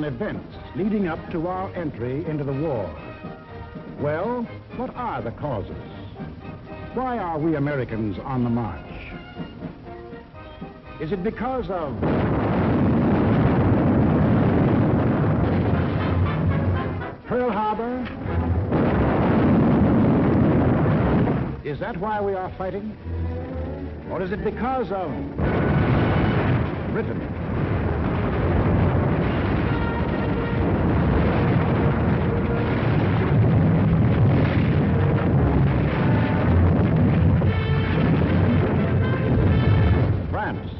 events leading up to our entry into the war. Well, what are the causes? Why are we Americans on the march? Is it because of Pearl Harbor? Is that why we are fighting? Or is it because of Britain? France?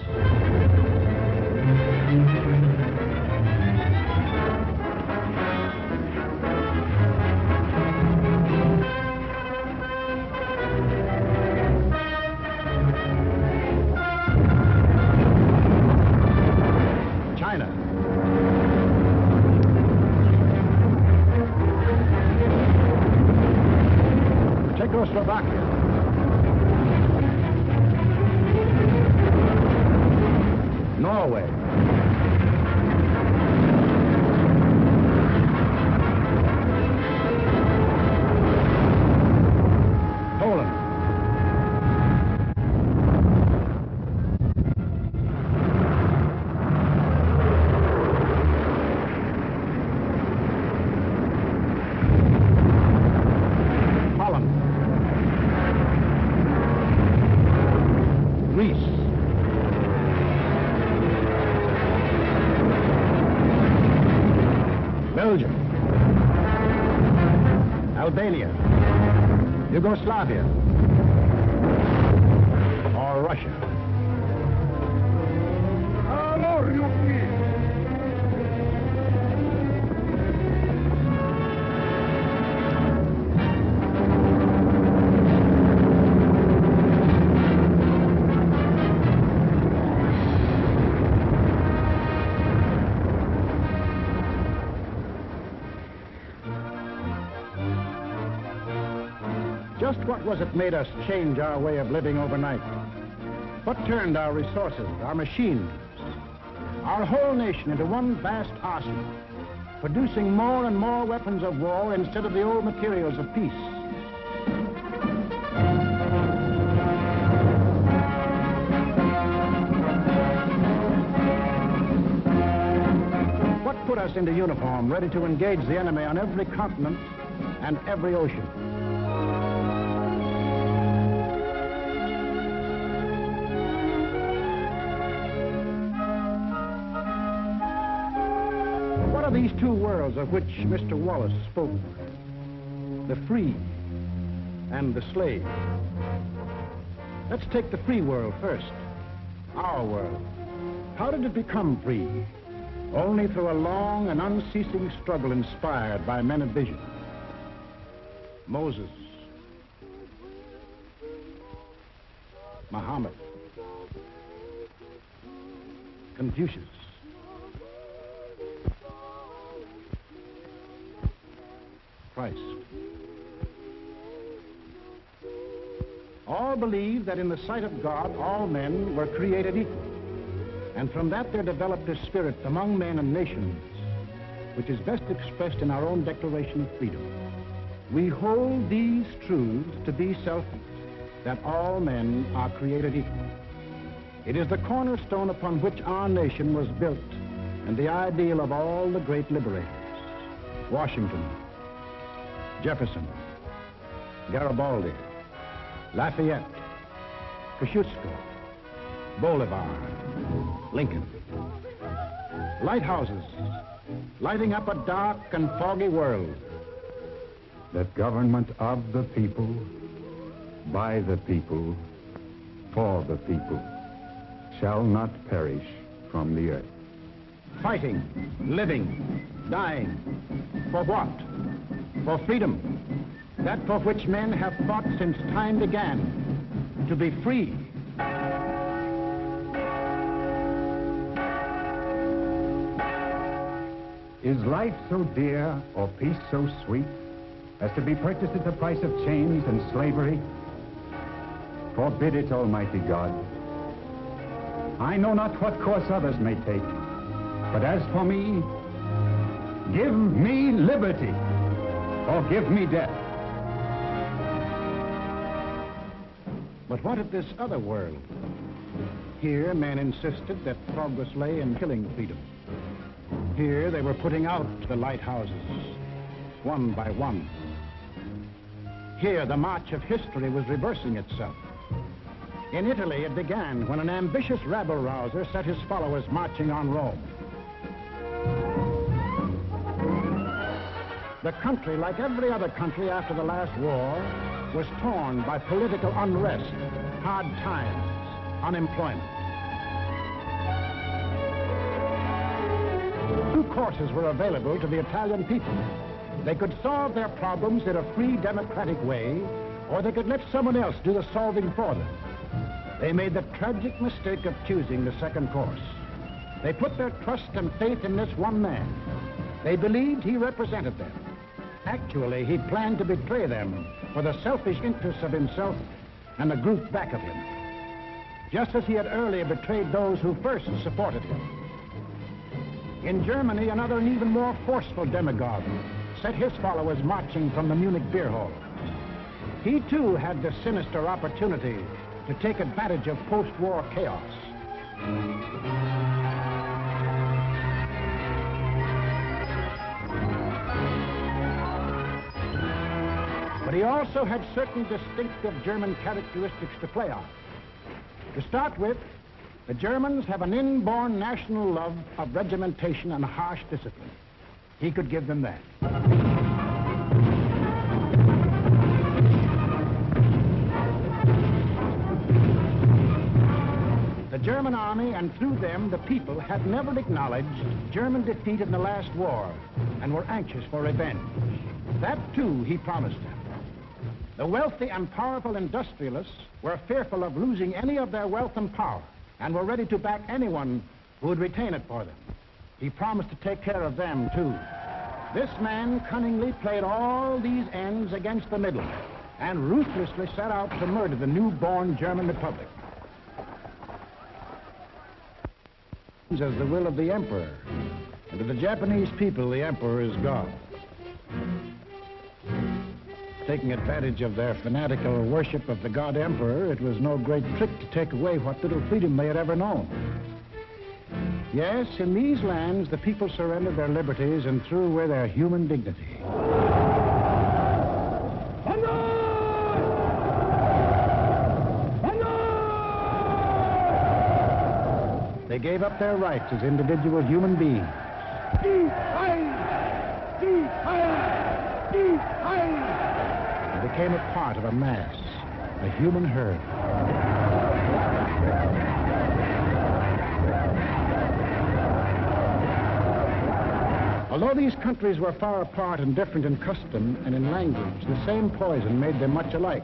Czechoslovakia. Norway. Poland. Greece. Belgium. Albania. Yugoslavia. Or Russia. Just what was it made us change our way of living overnight? What turned our resources, our machines, our whole nation into one vast arsenal, producing more and more weapons of war instead of the old materials of peace? What put us into uniform, ready to engage the enemy on every continent and every ocean? What are these two worlds of which Mr. Wallace spoke? The free and the slave. Let's take the free world first. Our world. How did it become free? Only through a long and unceasing struggle inspired by men of vision. Moses, Muhammad, Confucius, Christ. All believe that in the sight of God, all men were created equal. And from that there developed a spirit among men and nations, which is best expressed in our own Declaration of Freedom. We hold these truths to be self-evident, that all men are created equal. It is the cornerstone upon which our nation was built, and the ideal of all the great liberators. Washington, Jefferson, Garibaldi, Lafayette, Kosciuszko, Bolivar, Lincoln. Lighthouses, lighting up a dark and foggy world. The government of the people, by the people, for the people, shall not perish from the earth. Fighting, living, dying. For what? For freedom. That for which men have fought since time began. To be free. Is life so dear, or peace so sweet, as to be purchased at the price of chains and slavery? Forbid it, Almighty God. I know not what course others may take, but as for me, Give me liberty, or give me death. But what of this other world? Here, men insisted that progress lay in killing freedom. Here, they were putting out the lighthouses, one by one. Here, the march of history was reversing itself. In Italy, it began when an ambitious rabble-rouser set his followers marching on Rome. The country, like every other country after the last war, was torn by political unrest, hard times, unemployment. Two courses were available to the Italian people. They could solve their problems in a free, democratic way, or they could let someone else do the solving for them. They made the tragic mistake of choosing the second course. They put their trust and faith in this one man. They believed he represented them. Actually, he planned to betray them for the selfish interests of himself and the group back of him, just as he had earlier betrayed those who first supported him. In Germany, another and even more forceful demagogue set his followers marching from the Munich beer hall. He too had the sinister opportunity to take advantage of post-war chaos. But he also had certain distinctive German characteristics to play on. To start with, the Germans have an inborn national love of regimentation and harsh discipline. He could give them that. The German army, and through them the people, had never acknowledged German defeat in the last war and were anxious for revenge. That too he promised them. The wealthy and powerful industrialists were fearful of losing any of their wealth and power and were ready to back anyone who would retain it for them. He promised to take care of them too. This man cunningly played all these ends against the middle and ruthlessly set out to murder the newborn German Republic. As the will of the emperor, and to the Japanese people, the emperor is God. Taking advantage of their fanatical worship of the god emperor, it was no great trick to take away what little freedom they had ever known. Yes, in these lands, the people surrendered their liberties and threw away their human dignity. They gave up their rights as individual human beings. They became a part of a mass, a human herd. Although these countries were far apart and different in custom and in language, the same poison made them much alike.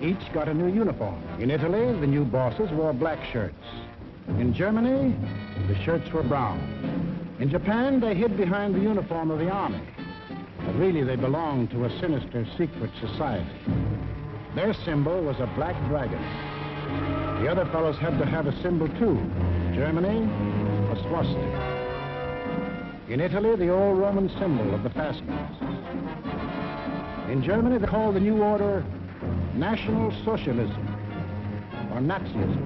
Each got a new uniform. In Italy, the new bosses wore black shirts. In Germany, the shirts were brown. In Japan, they hid behind the uniform of the army. But really, they belonged to a sinister secret society. Their symbol was a black dragon. The other fellows had to have a symbol too. Germany, a swastika. In Italy, the old Roman symbol of the fascists. In Germany, they called the new order National Socialism, or Nazism.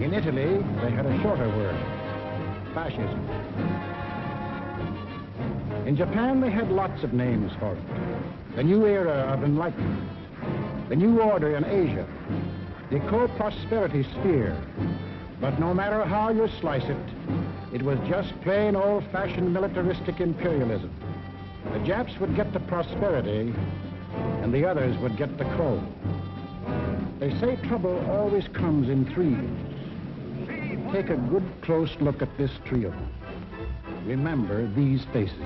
In Italy, they had a shorter word, fascism. In Japan, they had lots of names for it. The new era of enlightenment, the new order in Asia, the co-prosperity sphere. But no matter how you slice it, it was just plain old-fashioned militaristic imperialism. The Japs would get the prosperity, and the others would get the coal. They say trouble always comes in threes. Take a good close look at this trio. Remember these faces.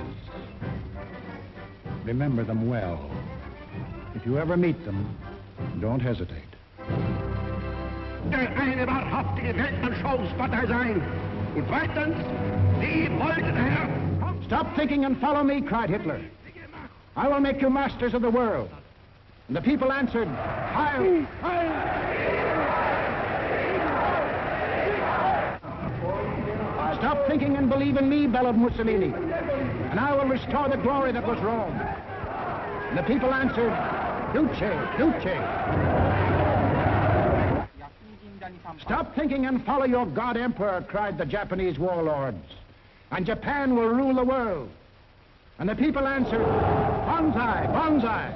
Remember them well. If you ever meet them, don't hesitate. Der eine wahrhaftige Weltanschauungspartei sein. Und zweitens, Sie wollten, Herr... Stop thinking and follow me, cried Hitler. I will make you masters of the world. And the people answered, Heil! Heil! Stop thinking and believe in me, bellowed Mussolini, and I will restore the glory that was Rome. And the people answered, Duce, Duce. Stop thinking and follow your God Emperor, cried the Japanese warlords, and Japan will rule the world. And the people answered, Banzai, Banzai.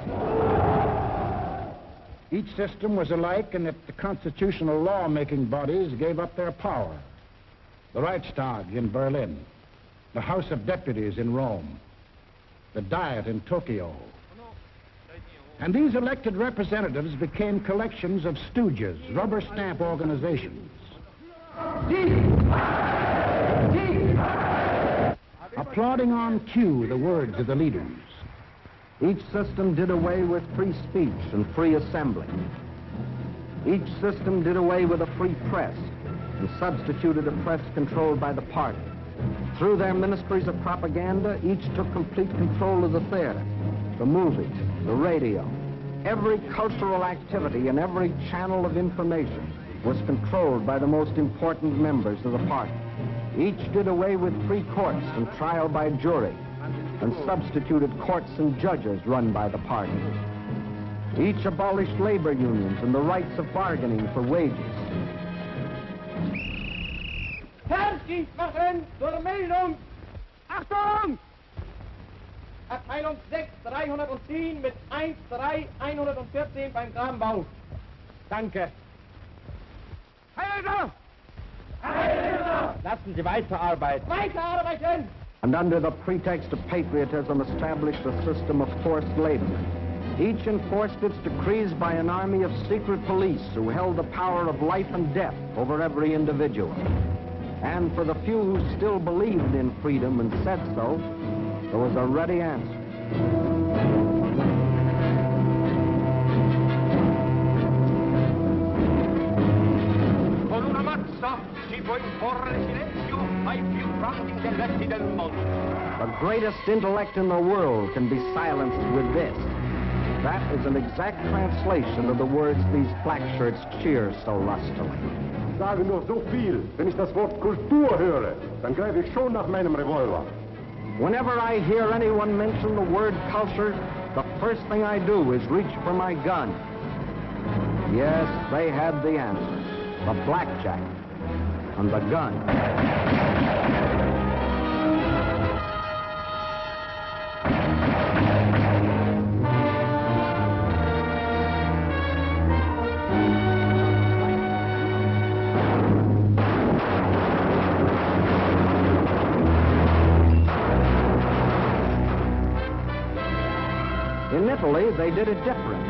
Each system was alike in that the constitutional law-making bodies gave up their power. The Reichstag in Berlin, the House of Deputies in Rome, the Diet in Tokyo. And these elected representatives became collections of stooges, rubber stamp organizations. Applauding on cue the words of the leaders. Each system did away with free speech and free assembly. Each system did away with a free press and substituted a press controlled by the party. Through their ministries of propaganda, each took complete control of the theater, the movies, the radio. Every cultural activity and every channel of information was controlled by the most important members of the party. Each did away with free courts and trial by jury, and substituted courts and judges run by the party. Each abolished labor unions and the rights of bargaining for wages. Verstieg machen zur Meldung. Achtung! Abteilung 6, 310 mit 13114 beim Kranbau. Danke. Heilder! Heilder! Lassen Sie weiterarbeiten. Weiterarbeiten! And under the pretext of patriotism established a system of forced labor. Each enforced its decrees by an army of secret police who held the power of life and death over every individual. And for the few who still believed in freedom and said so, there was a ready answer. Con una mazza si può imporre silenzio ai più grandi intelletti del mondo. The greatest intellect in the world can be silenced with this. That is an exact translation of the words these black shirts cheer so lustily. Ich sage nur so viel, wenn ich das Wort Kultur höre, dann greife ich schon nach meinem Revolver. Whenever I hear anyone mention the word culture, the first thing I do is reach for my gun. Yes, they had the answer. The blackjack and the gun. In Italy, they did it different.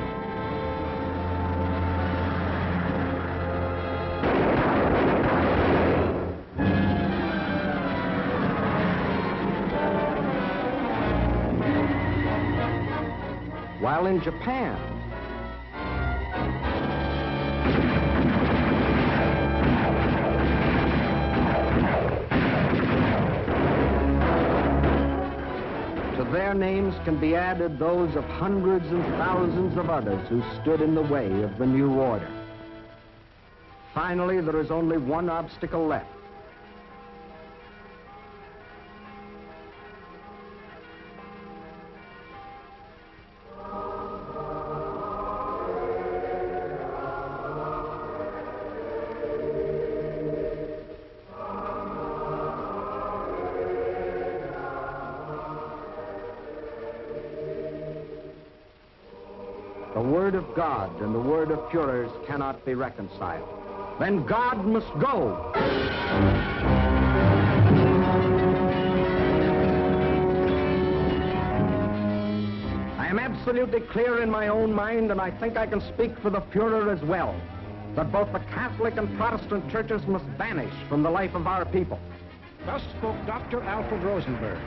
While in Japan, to their names can be added those of hundreds and thousands of others who stood in the way of the new order. Finally, there is only one obstacle left. The word of God and the word of Führers cannot be reconciled. Then God must go. I am absolutely clear in my own mind, and I think I can speak for the Führer as well, that both the Catholic and Protestant churches must vanish from the life of our people. Thus spoke Dr. Alfred Rosenberg.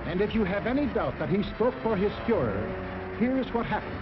And if you have any doubt that he spoke for his Führer, here is what happened.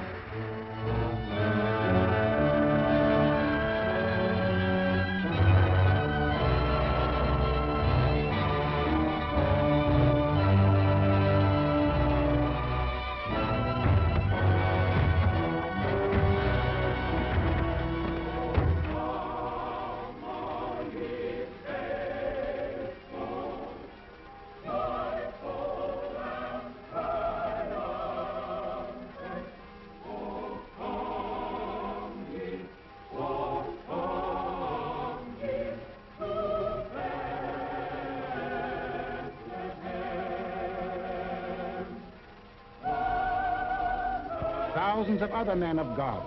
thousands of other men of God,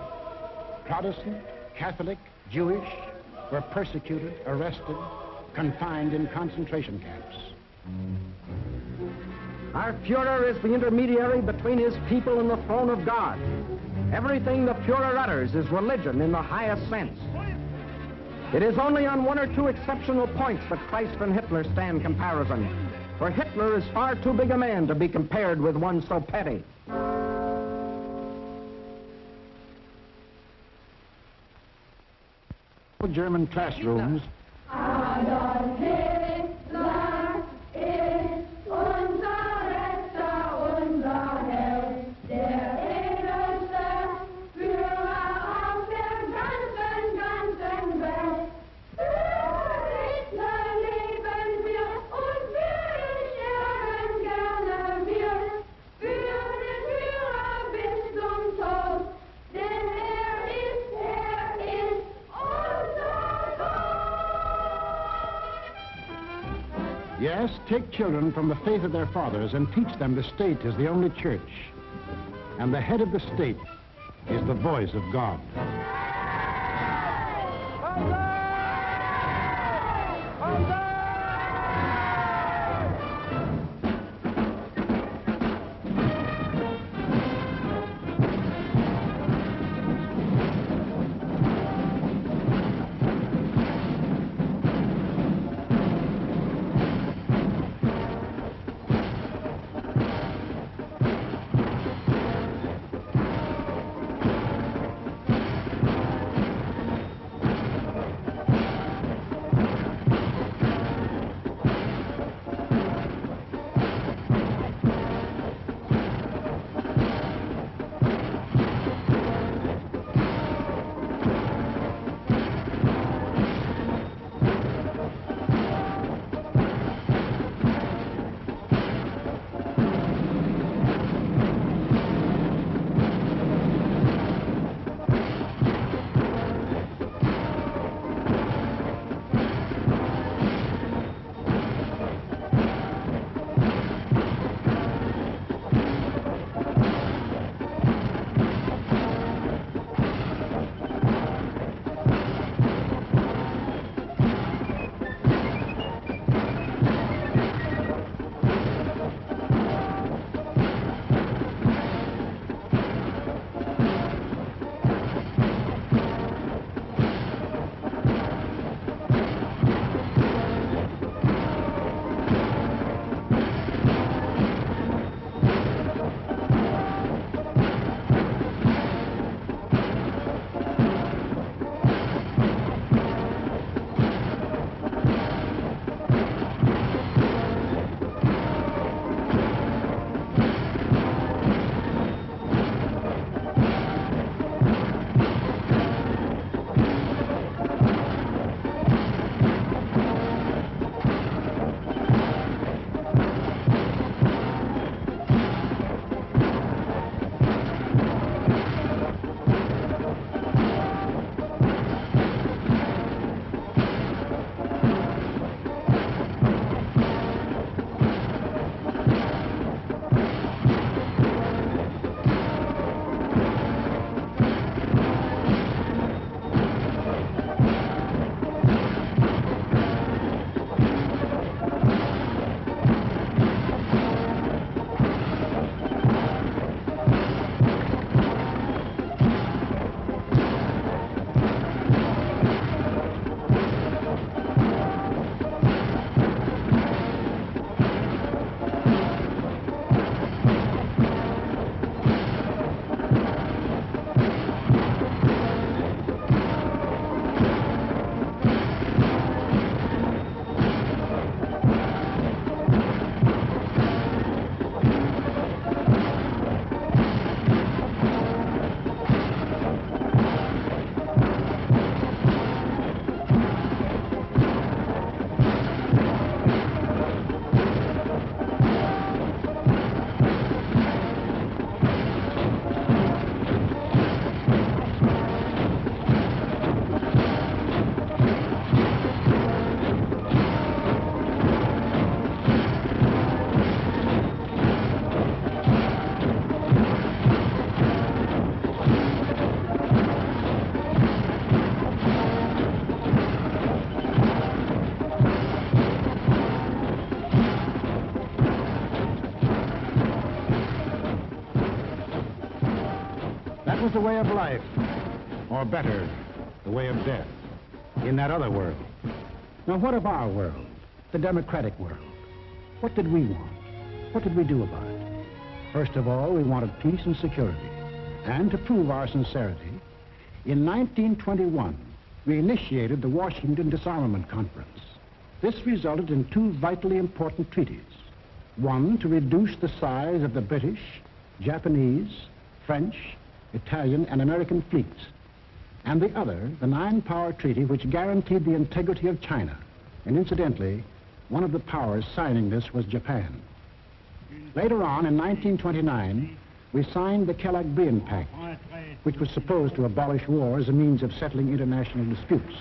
Protestant, Catholic, Jewish, were persecuted, arrested, confined in concentration camps. Our Führer is the intermediary between his people and the throne of God. Everything the Führer utters is religion in the highest sense. It is only on one or two exceptional points that Christ and Hitler stand comparison. For Hitler is far too big a man to be compared with one so petty. German classrooms. Adolf Hitler ist unser Retter, unser Held, der edelste Führer auf der ganzen Welt. Für Hitler leben wir und wir sterben gerne wir. Für den Führer bis zum Tod, denn er ist Yes, take children from the faith of their fathers and teach them the state is the only church. And the head of the state is the voice of God. was the way of life, or better, the way of death, in that other world. Now, what of our world, the democratic world? What did we want? What did we do about it? First of all, we wanted peace and security. And to prove our sincerity, in 1921, we initiated the Washington Disarmament Conference. This resulted in two vitally important treaties. One, to reduce the size of the British, Japanese, French, Italian, and American fleets. And the other, the Nine-Power Treaty, which guaranteed the integrity of China. And incidentally, one of the powers signing this was Japan. Later on, in 1929, we signed the Kellogg-Briand Pact, which was supposed to abolish war as a means of settling international disputes.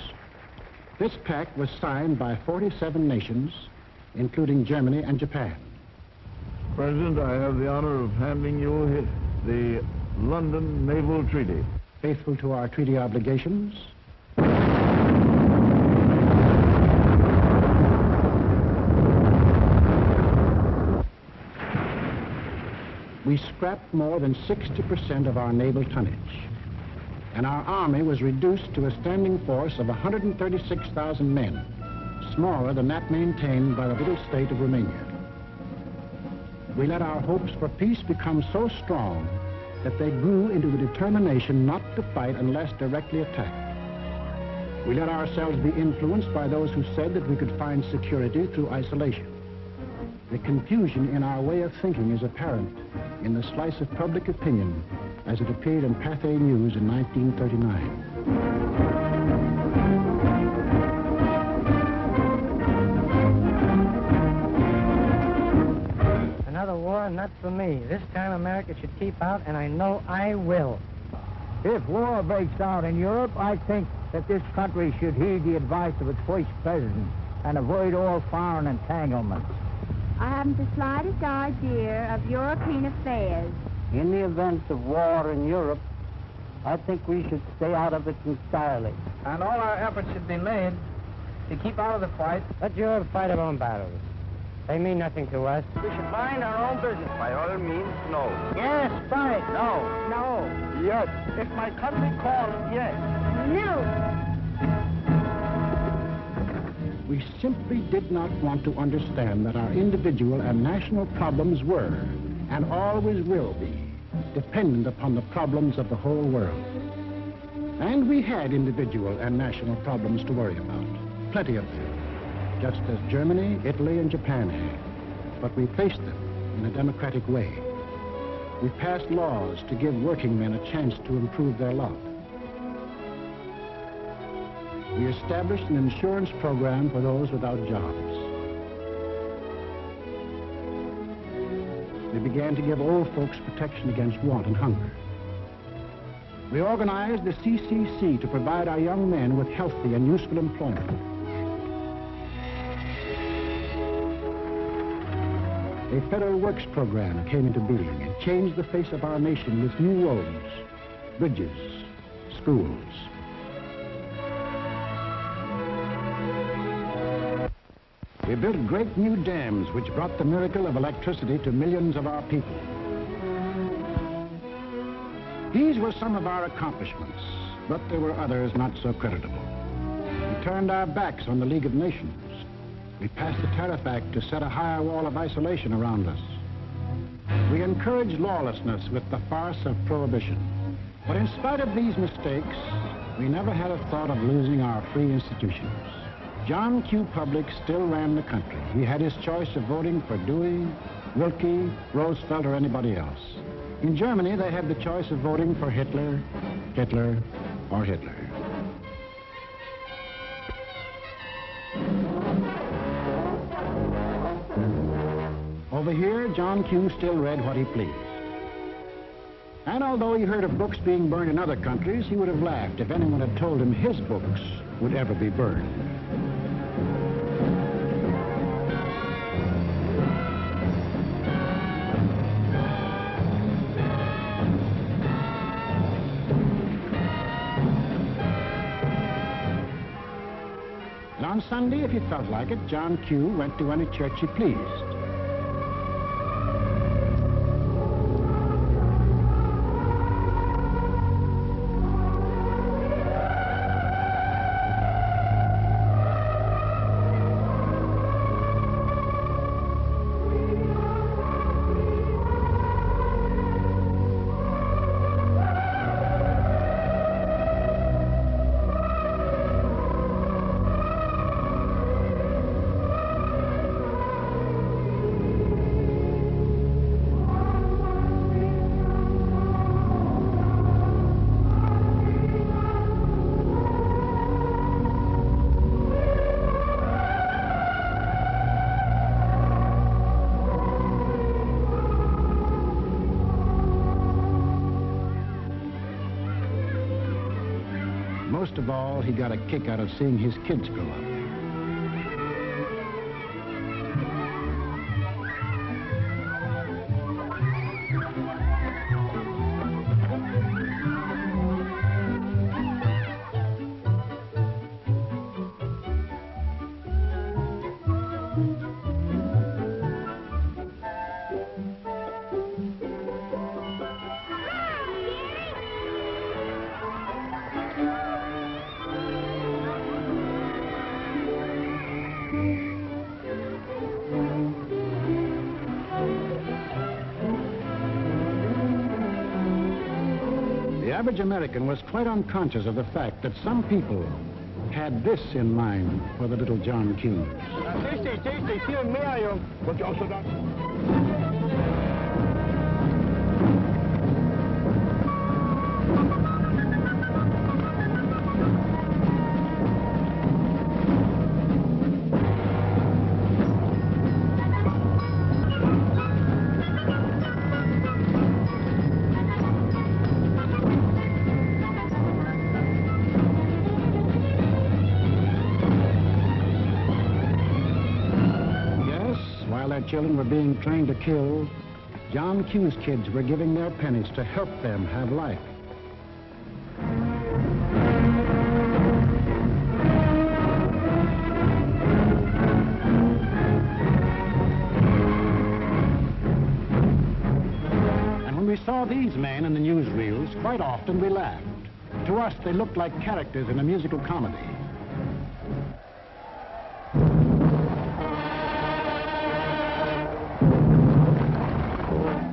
This pact was signed by 47 nations, including Germany and Japan. President, I have the honor of handing you the London Naval Treaty. Faithful to our treaty obligations, we scrapped more than 60% of our naval tonnage, and our army was reduced to a standing force of 136,000 men, smaller than that maintained by the little state of Romania. We let our hopes for peace become so strong that they grew into the determination not to fight unless directly attacked. We let ourselves be influenced by those who said that we could find security through isolation. The confusion in our way of thinking is apparent in the slice of public opinion as it appeared in Pathé News in 1939. Another war, not for me. This time America should keep out, and I know I will. If war breaks out in Europe, I think that this country should heed the advice of its first president and avoid all foreign entanglements. I haven't the slightest idea of European affairs. In the event of war in Europe, I think we should stay out of it entirely. And all our efforts should be made to keep out of the fight. Let Europe fight her own battles. They mean nothing to us. We should mind our own business. By all means, no. Yes, fight. No. No. Yes. If my country calls, yes. No. We simply did not want to understand that our individual and national problems were, and always will be, dependent upon the problems of the whole world. And we had individual and national problems to worry about, plenty of them, just as Germany, Italy, and Japan had. But we faced them in a democratic way. We passed laws to give working men a chance to improve their lot. We established an insurance program for those without jobs. We began to give old folks protection against want and hunger. We organized the CCC to provide our young men with healthy and useful employment. A federal works program came into being and changed the face of our nation with new roads, bridges, schools. We built great new dams which brought the miracle of electricity to millions of our people. These were some of our accomplishments, but there were others not so creditable. We turned our backs on the League of Nations. We passed the Tariff Act to set a higher wall of isolation around us. We encouraged lawlessness with the farce of prohibition. But in spite of these mistakes, we never had a thought of losing our free institutions. John Q. Public still ran the country. He had his choice of voting for Dewey, Wilkie, Roosevelt, or anybody else. In Germany, they had the choice of voting for Hitler, Hitler, or Hitler. Over here, John Q. still read what he pleased. And although he heard of books being burned in other countries, he would have laughed if anyone had told him his books would ever be burned. And on Sunday, if he felt like it, John Q. went to any church he pleased. most of all, he got a kick out of seeing his kids grow up. The average American was quite unconscious of the fact that some people had this in mind for the little John Q. Tasty, viel mehr, Jung. Wollt ihr auch so da? Children were being trained to kill, John Q's kids were giving their pennies to help them have life. And when we saw these men in the newsreels, quite often we laughed. To us, they looked like characters in a musical comedy.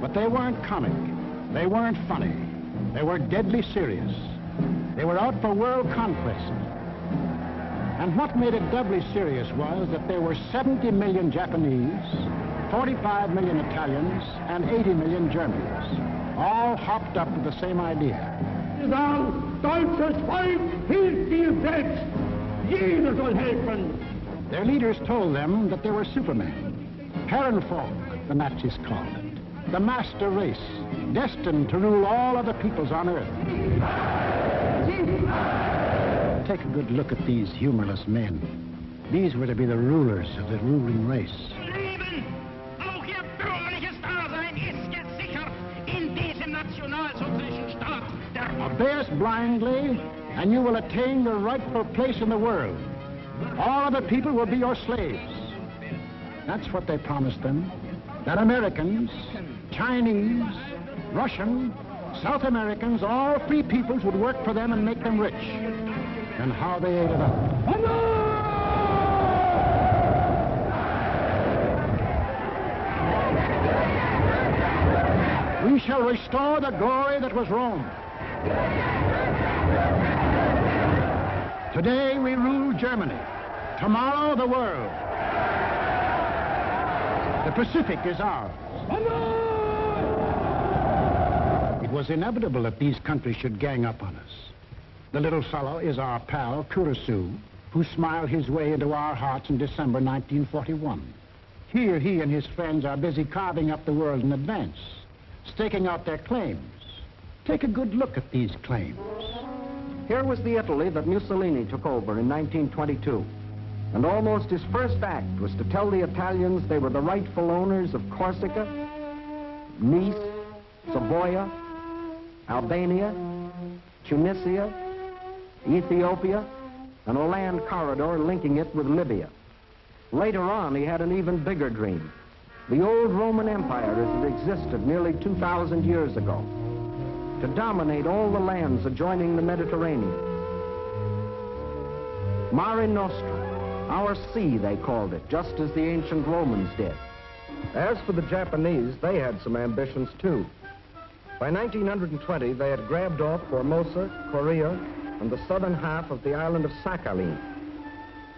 But they weren't comic, they weren't funny, they were deadly serious. They were out for world conquest. And what made it doubly serious was that there were 70 million Japanese, 45 million Italians, and 80 million Germans, all hopped up with the same idea. Deutsches Volk hilft dir selbst. Jeder soll helfen. Their leaders told them that they were supermen, Herrenvolk, the Nazis called it. The master race, destined to rule all other peoples on Earth. Take a good look at these humorless men. These were to be the rulers of the ruling race. Leben, auch ihr bürgerliches Dasein ist gesichert in diesem nationalsozialistischen Staat. Obey us blindly, and you will attain your rightful place in the world. All other people will be your slaves. That's what they promised them. That Americans, Chinese, Russian, South Americans, all free peoples would work for them and make them rich. And how they ate it up. We shall restore the glory that was Rome. Today we rule Germany. Tomorrow the world. The Pacific is ours. It was inevitable that these countries should gang up on us. The little fellow is our pal, Kurosu, who smiled his way into our hearts in December 1941. Here he and his friends are busy carving up the world in advance, staking out their claims. Take a good look at these claims. Here was the Italy that Mussolini took over in 1922. And almost his first act was to tell the Italians they were the rightful owners of Corsica, Nice, Savoia, Albania, Tunisia, Ethiopia, and a land corridor linking it with Libya. Later on, he had an even bigger dream. The old Roman Empire as it existed nearly 2,000 years ago, to dominate all the lands adjoining the Mediterranean. Mare Nostrum, our sea, they called it, just as the ancient Romans did. As for the Japanese, they had some ambitions too. By 1920, they had grabbed off Formosa, Korea, and the southern half of the island of Sakhalin.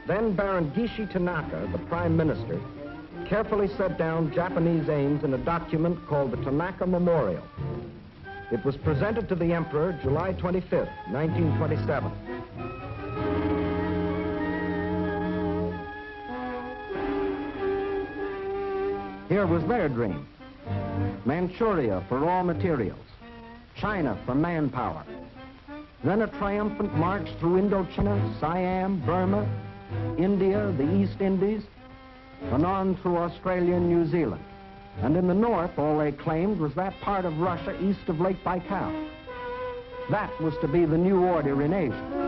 Then Baron Gishi Tanaka, the prime minister, carefully set down Japanese aims in a document called the Tanaka Memorial. It was presented to the emperor July 25th, 1927. Here was their dream. Manchuria for raw materials, China for manpower, Then a triumphant march through Indochina, Siam, Burma, India, the East Indies, and on through Australia and New Zealand. And in the north, all they claimed was that part of Russia east of Lake Baikal. That was to be the new order in Asia.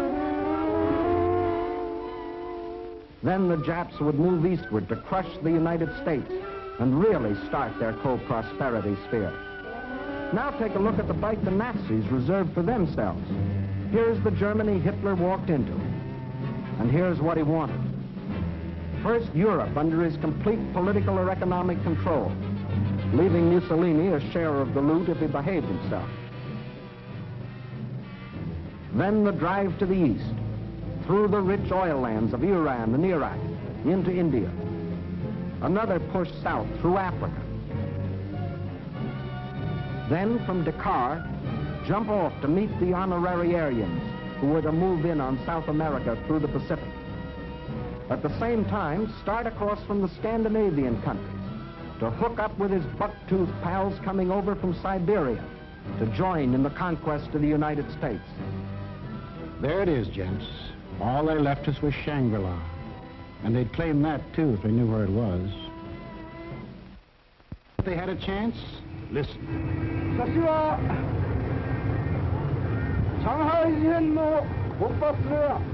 Then the Japs would move eastward to crush the United States and really start their co-prosperity sphere. Now take a look at the bite the Nazis reserved for themselves. Here's the Germany Hitler walked into, and here's what he wanted. First, Europe under his complete political or economic control, leaving Mussolini a share of the loot if he behaved himself. Then the drive to the east, through the rich oil lands of Iran and Iraq, into India. Another push south through Africa. Then from Dakar, jump off to meet the honorary Aryans who were to move in on South America through the Pacific. At the same time, start across from the Scandinavian countries to hook up with his buck-toothed pals coming over from Siberia to join in the conquest of the United States. There it is, gents. All they left us was Shangri-La. And they'd claim that, too, if they knew where it was. If they had a chance, listen.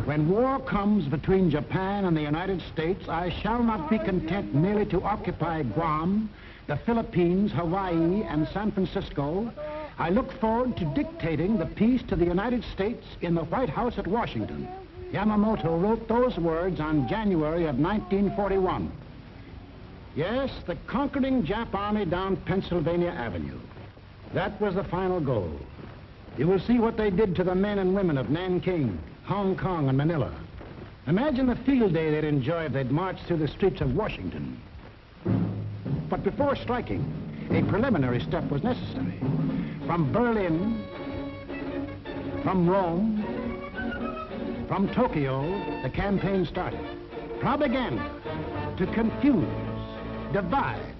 When war comes between Japan and the United States, I shall not be content merely to occupy Guam, the Philippines, Hawaii, and San Francisco. I look forward to dictating the peace to the United States in the White House at Washington. Yamamoto wrote those words on January of 1941. Yes, the conquering Jap army down Pennsylvania Avenue. That was the final goal. You will see what they did to the men and women of Nanking, Hong Kong, and Manila. Imagine the field day they'd enjoy if they'd marched through the streets of Washington. But before striking, a preliminary step was necessary. From Berlin, from Rome, from Tokyo, the campaign started. Propaganda to confuse, divide,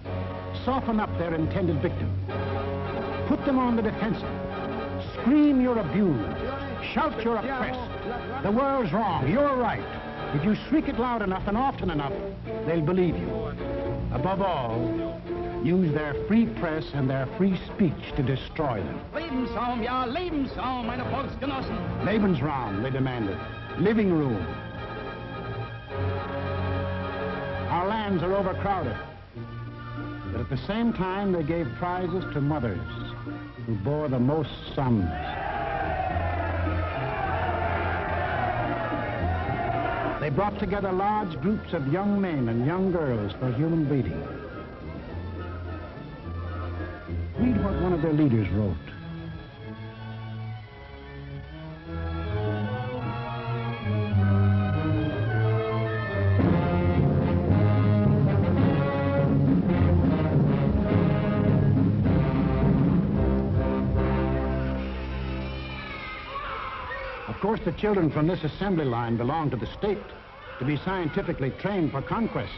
soften up their intended victim. Put them on the defensive. Scream you're abused. Shout you're oppressed. The world's wrong, you're right. If you shriek it loud enough and often enough, they'll believe you. Above all, use their free press and their free speech to destroy them. Lebensraum, ja, Lebensraum, meine Volksgenossen. Lebensraum, they demanded. Living room. Our lands are overcrowded. But at the same time, they gave prizes to mothers who bore the most sons. They brought together large groups of young men and young girls for human breeding. Read what one of their leaders wrote. Of course, the children from this assembly line belong to the state to be scientifically trained for conquest.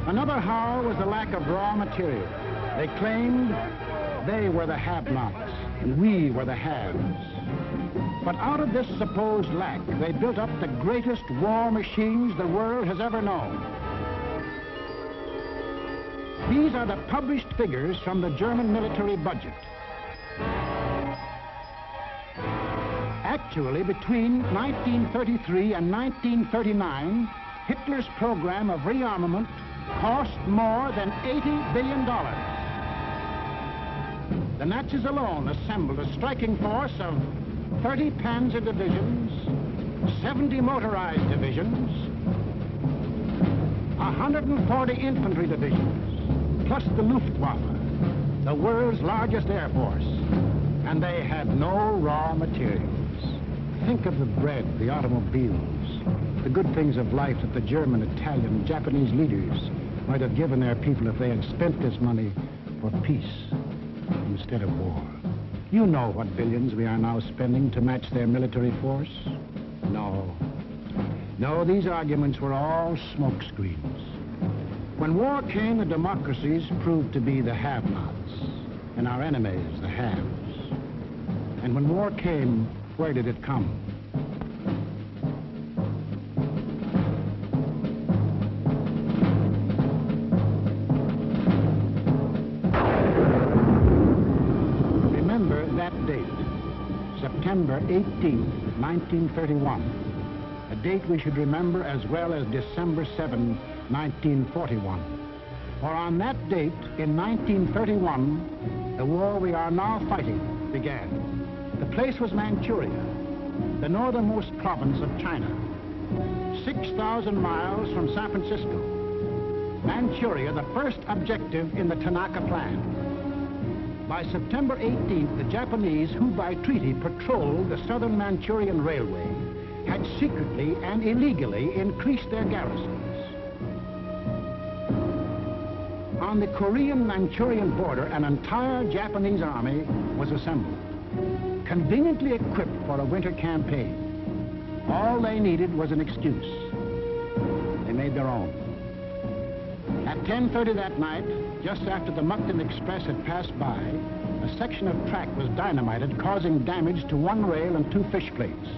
Another hour was the lack of raw material. They claimed they were the have-nots and we were the haves. But out of this supposed lack, they built up the greatest war machines the world has ever known. These are the published figures from the German military budget. Actually, between 1933 and 1939, Hitler's program of rearmament cost more than $80 billion. The Nazis alone assembled a striking force of 30 panzer divisions, 70 motorized divisions, 140 infantry divisions, plus the Luftwaffe, the world's largest air force. And they had no raw materials. Think of the bread, the automobiles, the good things of life that the German, Italian, Japanese leaders might have given their people if they had spent this money for peace instead of war. You know what billions we are now spending to match their military force? No. No, these arguments were all smokescreens. When war came, the democracies proved to be the have-nots, and our enemies the haves. And when war came, where did it come? Remember that date, September 18, 1931. A date we should remember as well as December 7, 1941. For on that date, in 1931, the war we are now fighting began. The place was Manchuria, the northernmost province of China, 6,000 miles from San Francisco. Manchuria, the first objective in the Tanaka Plan. By September 18th, the Japanese, who by treaty patrolled the southern Manchurian Railway, had secretly and illegally increased their garrisons. On the Korean-Manchurian border, an entire Japanese army was assembled, conveniently equipped for a winter campaign. All they needed was an excuse. They made their own. At 10:30 that night, just after the Mukden Express had passed by, a section of track was dynamited, causing damage to one rail and 2 fish plates.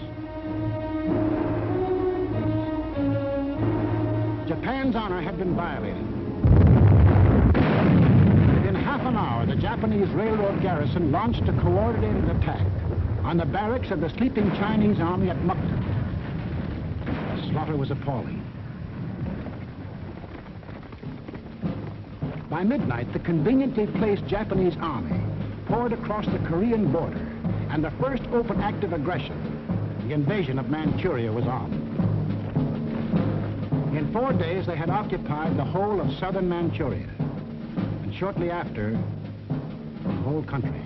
Japan's honor had been violated. Within half an hour, the Japanese railroad garrison launched a coordinated attack on the barracks of the sleeping Chinese army at Mukden. The slaughter was appalling. By midnight, the conveniently placed Japanese army poured across the Korean border, and the first open act of aggression, the invasion of Manchuria, was on. In 4 days, they had occupied the whole of southern Manchuria, and shortly after, the whole country.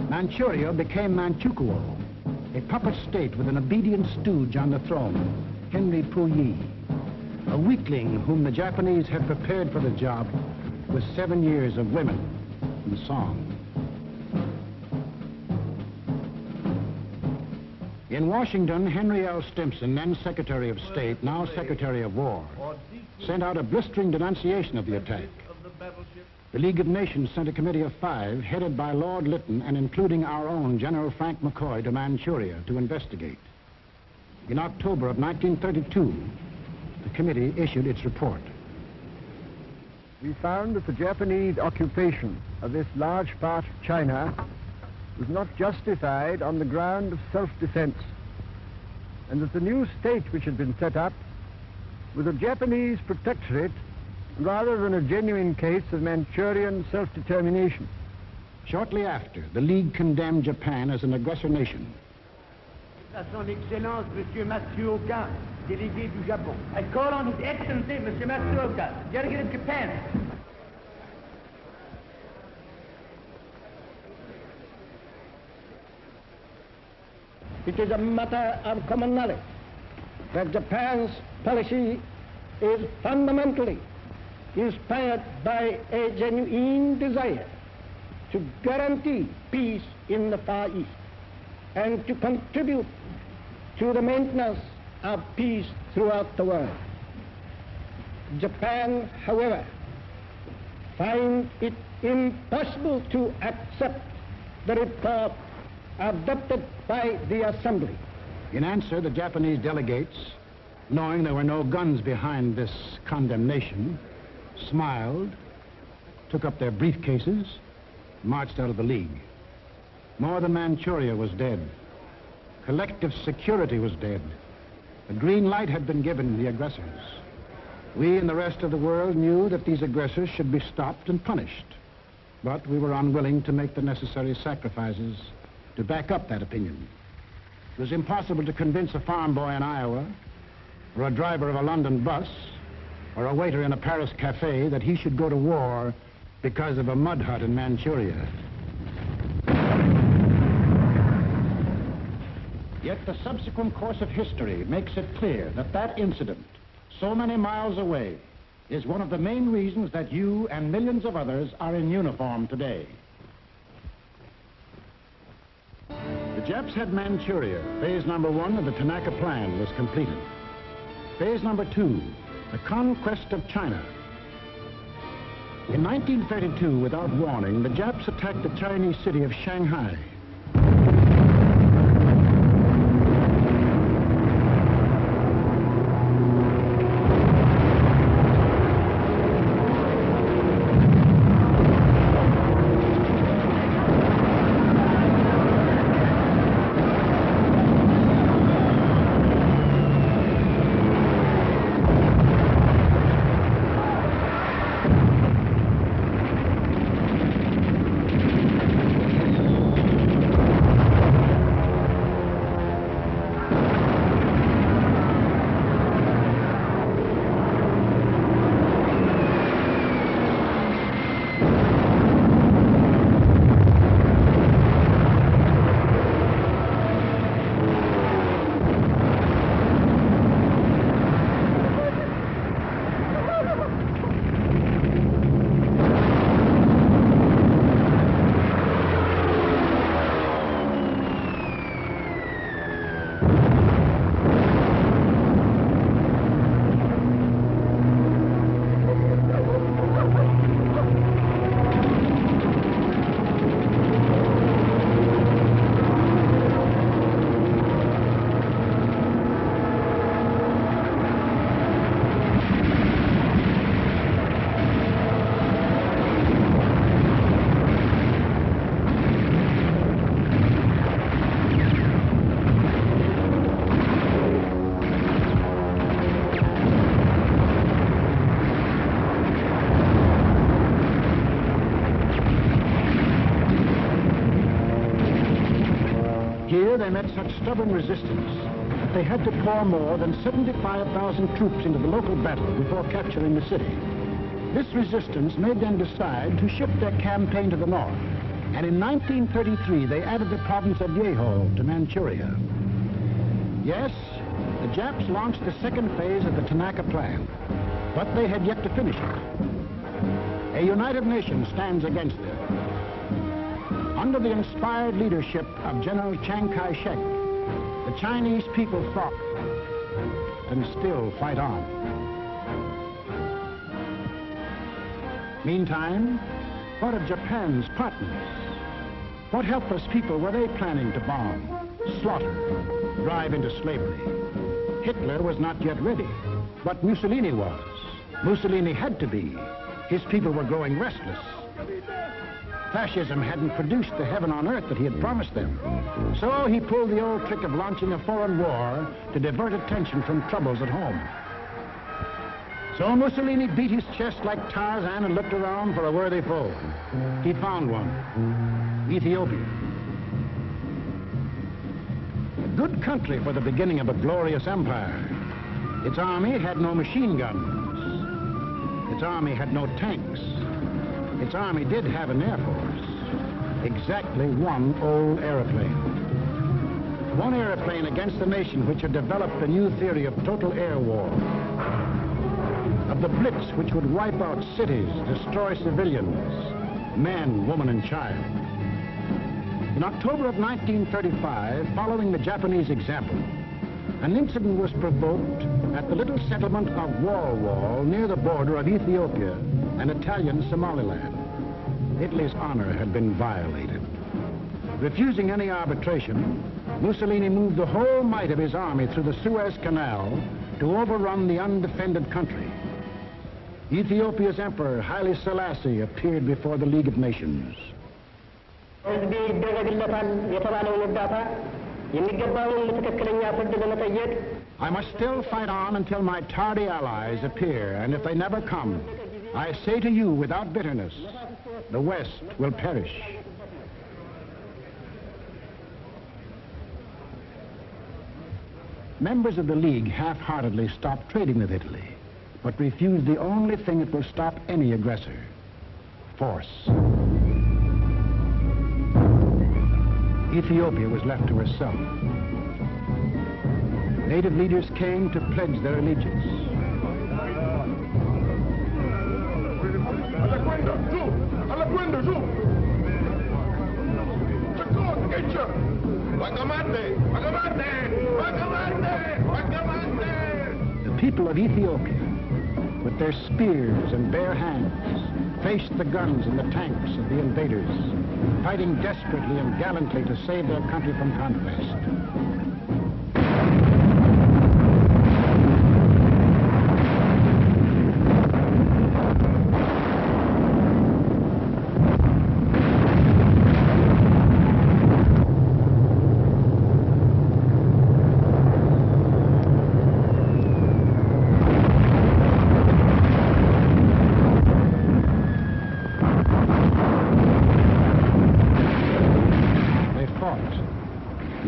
Manchuria became Manchukuo, a puppet state with an obedient stooge on the throne, Henry Puyi, a weakling whom the Japanese had prepared for the job with 7 years of women and song. In Washington, Henry L. Stimson, then Secretary of State, now Secretary of War, sent out a blistering denunciation of the attack. The League of Nations sent a committee of 5, headed by Lord Lytton and including our own General Frank McCoy, to Manchuria to investigate. In October of 1932, the committee issued its report. We found that the Japanese occupation of this large part of China was not justified on the ground of self-defense, and that the new state which had been set up was a Japanese protectorate rather than a genuine case of Manchurian self-determination. Shortly after, the League condemned Japan as an aggressor nation. À son Excellence, Monsieur Matsuoka, délégué du Japon. I call on His Excellency, Monsieur Matsuoka, delegate of Japan. It is a matter of common knowledge that Japan's policy is fundamentally inspired by a genuine desire to guarantee peace in the Far East and to contribute to the maintenance of peace throughout the world. Japan, however, finds it impossible to accept the report adopted by the Assembly. In answer, the Japanese delegates, knowing there were no guns behind this condemnation, smiled, took up their briefcases, marched out of the League. More than Manchuria was dead. Collective security was dead. The green light had been given the aggressors. We and the rest of the world knew that these aggressors should be stopped and punished, but we were unwilling to make the necessary sacrifices to back up that opinion. It was impossible to convince a farm boy in Iowa, or a driver of a London bus, or a waiter in a Paris cafe that he should go to war because of a mud hut in Manchuria. Yet the subsequent course of history makes it clear that that incident, so many miles away, is one of the main reasons that you and millions of others are in uniform today. Japs had Manchuria. Phase number 1 of the Tanaka Plan was completed. Phase number 2, the conquest of China. In 1932, without warning, the Japs attacked the Chinese city of Shanghai. Here they met such stubborn resistance that they had to pour more than 75,000 troops into the local battle before capturing the city. This resistance made them decide to shift their campaign to the north, and in 1933 they added the province of Yeho to Manchuria. Yes, the Japs launched the second phase of the Tanaka Plan, but they had yet to finish it. A united nation stands against them. Under the inspired leadership of General Chiang Kai-shek, the Chinese people fought and still fight on. Meantime, what of Japan's partners? What helpless people were they planning to bomb, slaughter, drive into slavery? Hitler was not yet ready, but Mussolini was. Mussolini had to be. His people were growing restless. Fascism hadn't produced the heaven on earth that he had promised them. So he pulled the old trick of launching a foreign war to divert attention from troubles at home. So Mussolini beat his chest like Tarzan and looked around for a worthy foe. He found one, Ethiopia. A good country for the beginning of a glorious empire. Its army had no machine guns. Its army had no tanks. Its army did have an air force. Exactly one old airplane. One airplane against a nation which had developed a new theory of total air war. Of the blitz which would wipe out cities, destroy civilians, men, woman, and child. In October of 1935, following the Japanese example, an incident was provoked at the little settlement of Wall near the border of Ethiopia and Italian Somaliland. Italy's honor had been violated. Refusing any arbitration, Mussolini moved the whole might of his army through the Suez Canal to overrun the undefended country. Ethiopia's emperor, Haile Selassie, appeared before the League of Nations. I must still fight on until my tardy allies appear, and if they never come, I say to you without bitterness, the West will perish. Members of the League half-heartedly stopped trading with Italy, but refused the only thing that will stop any aggressor: force. Ethiopia was left to herself. Native leaders came to pledge their allegiance. Alla guarda, giù! C'è cosa, che c'è? The people of Ethiopia, with their spears and bare hands, faced the guns and the tanks of the invaders, fighting desperately and gallantly to save their country from conquest.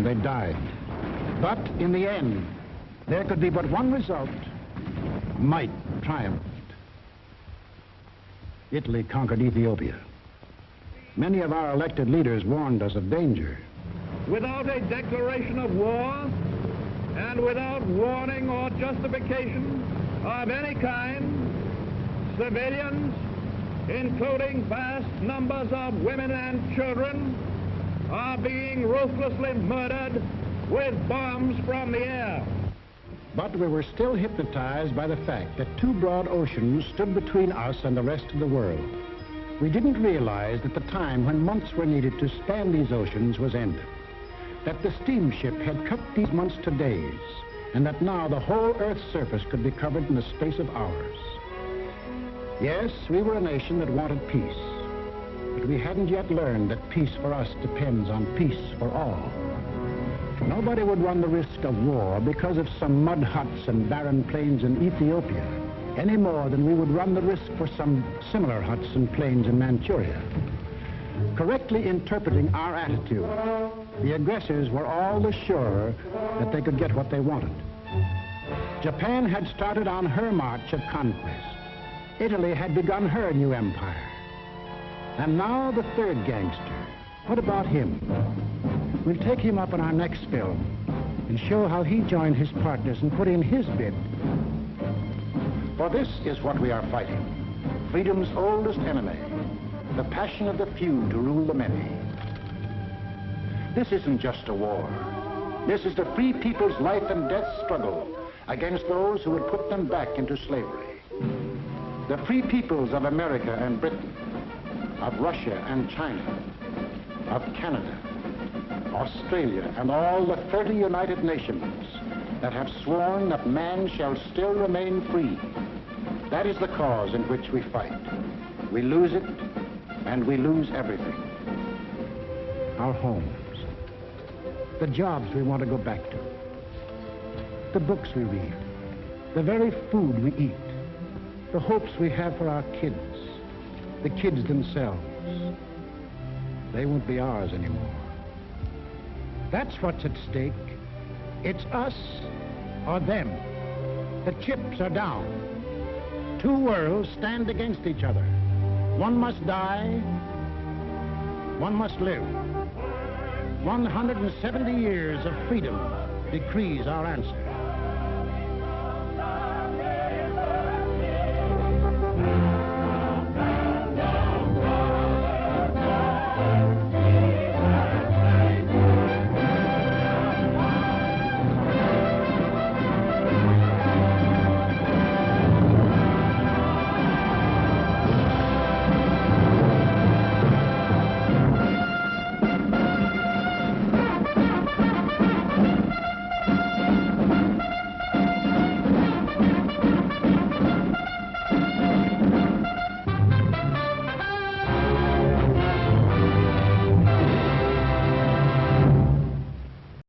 They died. But in the end, there could be but one result. Might triumphed. Italy conquered Ethiopia. Many of our elected leaders warned us of danger. Without a declaration of war and without warning or justification of any kind, civilians, including vast numbers of women and children, are being ruthlessly murdered with bombs from the air. But we were still hypnotized by the fact that two broad oceans stood between us and the rest of the world. We didn't realize that the time when months were needed to span these oceans was ended, that the steamship had cut these months to days, and that now the whole Earth's surface could be covered in the space of hours. Yes, we were a nation that wanted peace. But we hadn't yet learned that peace for us depends on peace for all. Nobody would run the risk of war because of some mud huts and barren plains in Ethiopia, any more than we would run the risk for some similar huts and plains in Manchuria. Correctly interpreting our attitude, the aggressors were all the surer that they could get what they wanted. Japan had started on her march of conquest. Italy had begun her new empire. And now the third gangster. What about him? We'll take him up in our next film and show how he joined his partners and put in his bid. For this is what we are fighting. Freedom's oldest enemy. The passion of the few to rule the many. This isn't just a war. This is the free people's life and death struggle against those who would put them back into slavery. The free peoples of America and Britain, of Russia and China, of Canada, Australia, and all the 30 United Nations that have sworn that man shall still remain free. That is the cause in which we fight. We lose it, and we lose everything. Our homes, the jobs we want to go back to, the books we read, the very food we eat, the hopes we have for our kids, the kids themselves. They won't be ours anymore. That's what's at stake. It's us or them. The chips are down. Two worlds stand against each other. One must die, one must live. 170 years of freedom decrees our answer.